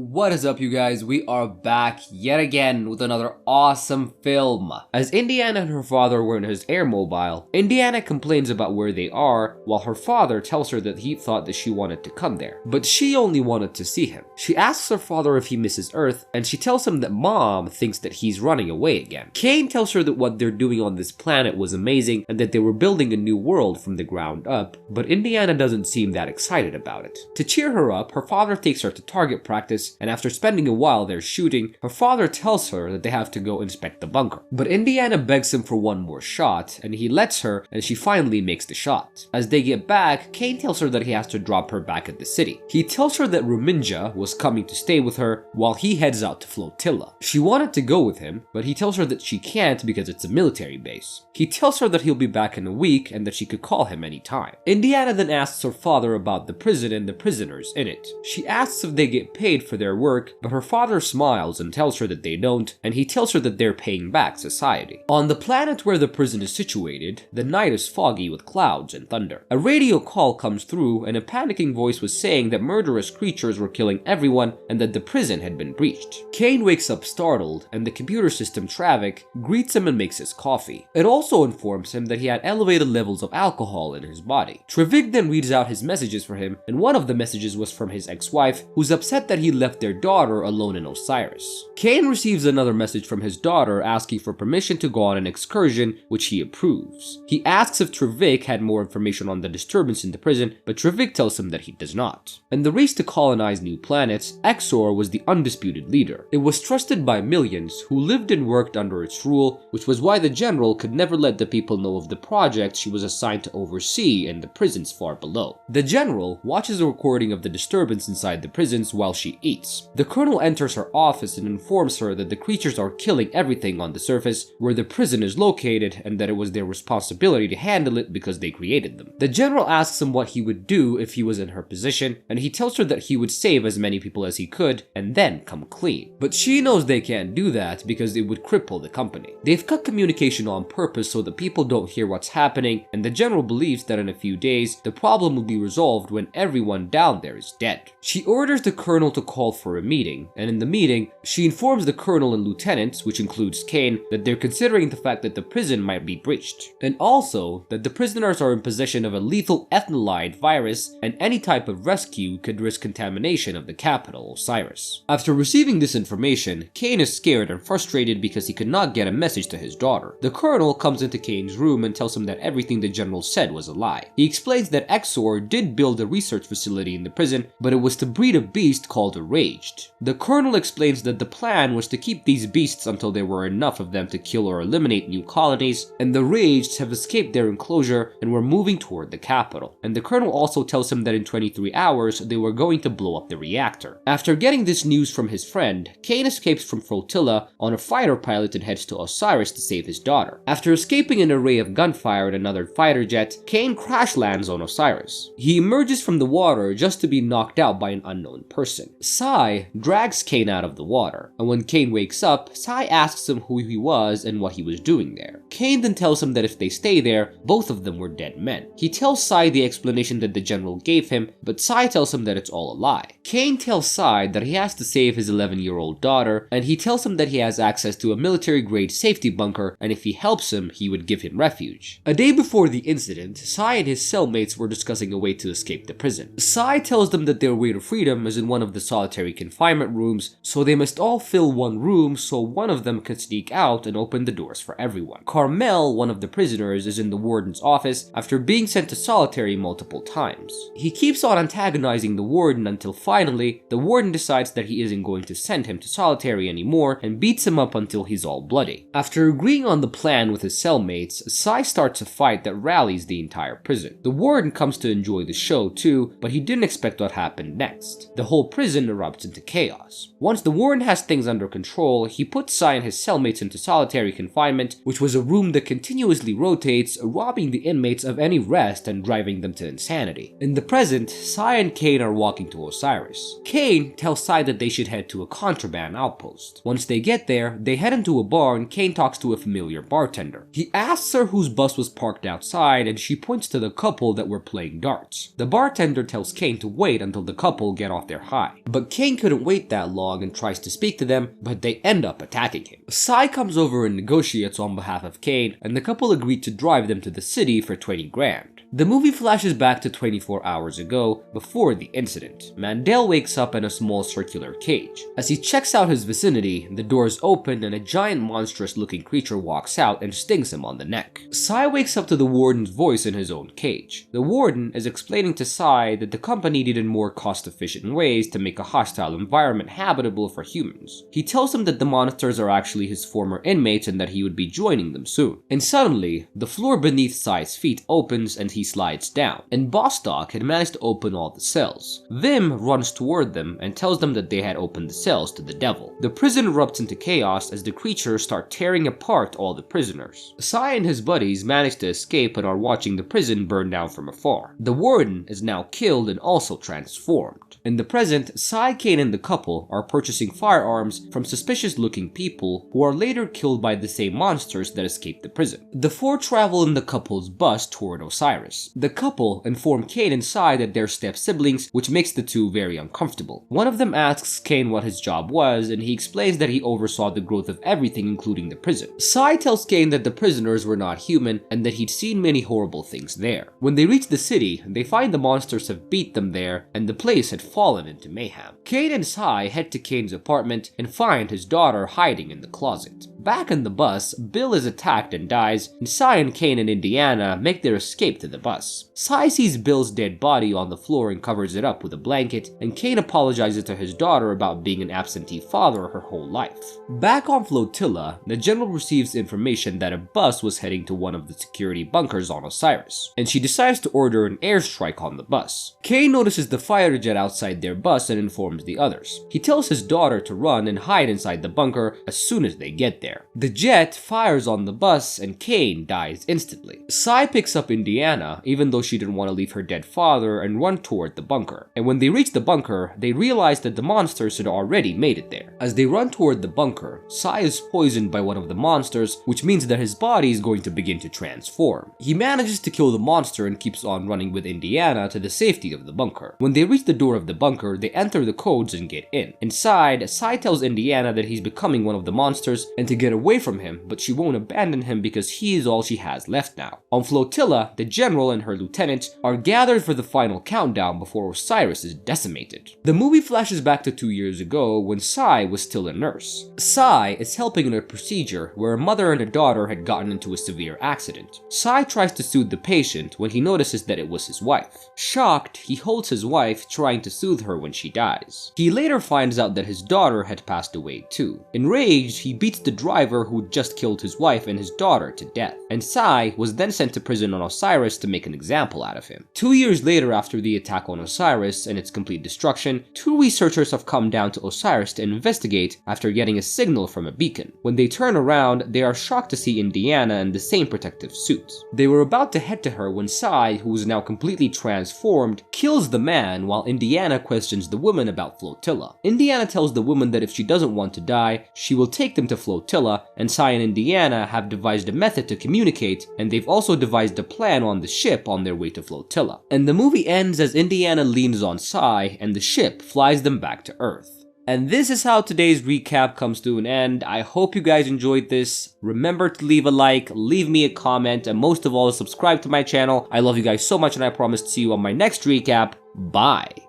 What is up, you guys? We are back yet again with another awesome film. As Indiana and her father were in his airmobile, Indiana complains about where they are, while her father tells her that he thought that she wanted to come there, but she only wanted to see him. She asks her father if he misses Earth, and she tells him that Mom thinks that he's running away again. Kane tells her that what they're doing on this planet was amazing and that they were building a new world from the ground up, but Indiana doesn't seem that excited about it. To cheer her up, her father takes her to target practice, and after spending a while there shooting, her father tells her that they have to go inspect the bunker. But Indiana begs him for one more shot, and he lets her, and she finally makes the shot. As they get back, Kane tells her that he has to drop her back at the city. He tells her that Ruminja was coming to stay with her, while he heads out to Flotilla. She wanted to go with him, but he tells her that she can't because it's a military base. He tells her that he'll be back in a week and that she could call him anytime. Indiana then asks her father about the prison and the prisoners in it. She asks if they get paid for their work, but her father smiles and tells her that they don't, and he tells her that they're paying back society. On the planet where the prison is situated, the night is foggy with clouds and thunder. A radio call comes through, and a panicking voice was saying that murderous creatures were killing everyone and that the prison had been breached. Kane wakes up startled, and the computer system Travik greets him and makes his coffee. It also informs him that he had elevated levels of alcohol in his body. Travik then reads out his messages for him, and one of the messages was from his ex-wife, who's upset that he left their daughter alone in Osiris. Kane receives another message from his daughter asking for permission to go on an excursion, which he approves. He asks if Travik had more information on the disturbance in the prison, but Travik tells him that he does not. In the race to colonize new planets, Exor was the undisputed leader. It was trusted by millions who lived and worked under its rule, which was why the general could never let the people know of the project she was assigned to oversee in the prisons far below. The general watches a recording of the disturbance inside the prisons while she eats. The colonel enters her office and informs her that the creatures are killing everything on the surface where the prison is located and that it was their responsibility to handle it because they created them. The general asks him what he would do if he was in her position, and he tells her that he would save as many people as he could and then come clean. But she knows they can't do that because it would cripple the company. They've cut communication on purpose so that people don't hear what's happening, and the general believes that in a few days the problem will be resolved when everyone down there is dead. She orders the colonel to call for a meeting, and in the meeting, she informs the colonel and lieutenants, which includes Kane, that they're considering the fact that the prison might be breached, and also that the prisoners are in possession of a lethal ethnolide virus, and any type of rescue could risk contamination of the capital, Osiris. After receiving this information, Kane is scared and frustrated because he could not get a message to his daughter. The colonel comes into Kane's room and tells him that everything the general said was a lie. He explains that Exor did build a research facility in the prison, but it was to breed a beast called a Raged. The colonel explains that the plan was to keep these beasts until there were enough of them to kill or eliminate new colonies, and the Raged have escaped their enclosure and were moving toward the capital. And the colonel also tells him that in 23 hours they were going to blow up the reactor. After getting this news from his friend, Kane escapes from Flotilla on a fighter pilot and heads to Osiris to save his daughter. After escaping an array of gunfire and another fighter jet, Kane crash lands on Osiris. He emerges from the water just to be knocked out by an unknown person. Sai drags Kane out of the water, and when Kane wakes up, Sai asks him who he was and what he was doing there. Kane then tells him that if they stay there, both of them were dead men. He tells Sai the explanation that the general gave him, but Sai tells him that it's all a lie. Kane tells Sai that he has to save his 11-year-old daughter, and he tells him that he has access to a military-grade safety bunker, and if he helps him, he would give him refuge. A day before the incident, Sai and his cellmates were discussing a way to escape the prison. Sai tells them that their way to freedom is in one of the solitary confinement rooms, so they must all fill one room so one of them can sneak out and open the doors for everyone. Carmel, one of the prisoners, is in the warden's office after being sent to solitary multiple times. He keeps on antagonizing the warden until finally, the warden decides that he isn't going to send him to solitary anymore and beats him up until he's all bloody. After agreeing on the plan with his cellmates, Sai starts a fight that rallies the entire prison. The warden comes to enjoy the show too, but he didn't expect what happened next. The whole prison erupts into chaos. Once the warden has things under control, he puts Sai and his cellmates into solitary confinement, which was a room that continuously rotates, robbing the inmates of any rest and driving them to insanity. In the present, Sai and Kane are walking to Osiris. Kane tells Sai that they should head to a contraband outpost. Once they get there, they head into a bar and Kane talks to a familiar bartender. He asks her whose bus was parked outside, and she points to the couple that were playing darts. The bartender tells Kane to wait until the couple get off their high. But but Kane couldn't wait that long and tries to speak to them, but they end up attacking him. Sai comes over and negotiates on behalf of Kane, and the couple agreed to drive them to the city for 20 grand. The movie flashes back to 24 hours ago, before the incident. Mandel wakes up in a small circular cage. As he checks out his vicinity, the doors open and a giant monstrous looking creature walks out and stings him on the neck. Sai wakes up to the warden's voice in his own cage. The warden is explaining to Sai that the company needed more cost-efficient ways to make a hostile environment habitable for humans. He tells him that the monsters are actually his former inmates and that he would be joining them soon. And suddenly, the floor beneath Sai's feet opens and he slides down, and Bostock had managed to open all the cells. Vim runs toward them and tells them that they had opened the cells to the devil. The prison erupts into chaos as the creatures start tearing apart all the prisoners. Sai and his buddies manage to escape and are watching the prison burn down from afar. The warden is now killed and also transformed. In the present, Sai, Kane, and the couple are purchasing firearms from suspicious-looking people who are later killed by the same monsters that escaped the prison. The four travel in the couple's bus toward Osiris. The couple inform Kane and Sai that they're step-siblings, which makes the two very uncomfortable. One of them asks Kane what his job was, and he explains that he oversaw the growth of everything, including the prison. Sai tells Kane that the prisoners were not human, and that he'd seen many horrible things there. When they reach the city, they find the monsters have beat them there, and the place had fallen into mayhem. Kane and Sai head to Kane's apartment and find his daughter hiding in the closet. Back in the bus, Bill is attacked and dies, and Sai and Kane and Indiana make their escape to the bus. Sai sees Bill's dead body on the floor and covers it up with a blanket, and Kane apologizes to his daughter about being an absentee father her whole life. Back on Flotilla, the general receives information that a bus was heading to one of the security bunkers on Osiris, and she decides to order an airstrike on the bus. Kane notices the fighter jet outside their bus and informs the others. He tells his daughter to run and hide inside the bunker as soon as they get there. The jet fires on the bus and Kane dies instantly. Sai picks up Indiana, even though she didn't want to leave her dead father, and run toward the bunker. And when they reach the bunker, they realize that the monsters had already made it there. As they run toward the bunker, Sai is poisoned by one of the monsters, which means that his body is going to begin to transform. He manages to kill the monster and keeps on running with Indiana to the safety of the bunker. When they reach the door of the bunker, they enter the codes and get in. Inside, Sai tells Indiana that he's becoming one of the monsters and to get away from him, but she won't abandon him because he is all she has left now. On Flotilla, the general and her lieutenant are gathered for the final countdown before Osiris is decimated. The movie flashes back to 2 years ago when Sai was still a nurse. Sai is helping in a procedure where a mother and a daughter had gotten into a severe accident. Sai tries to soothe the patient when he notices that it was his wife. Shocked, he holds his wife, trying to soothe her when she dies. He later finds out that his daughter had passed away too. Enraged, he beats the driver who had just killed his wife and his daughter to death, and Sai was then sent to prison on Osiris to make an example out of him. 2 years later, after the attack on Osiris and its complete destruction, 2 researchers have come down to Osiris to investigate after getting a signal from a beacon. When they turn around, they are shocked to see Indiana in the same protective suit. They were about to head to her when Sai, who is now completely transformed, kills the man while Indiana questions the woman about Flotilla. Indiana tells the woman that if she doesn't want to die, she will take them to Flotilla, and Sai and Indiana have devised a method to communicate, and they've also devised a plan on the ship on their way to Flotilla. And the movie ends as Indiana leans on Sai and the ship flies them back to Earth. And this is how today's recap comes to an end. I hope you guys enjoyed this. Remember to leave a like, leave me a comment, and most of all, subscribe to my channel. I love you guys so much, and I promise to see you on my next recap. Bye!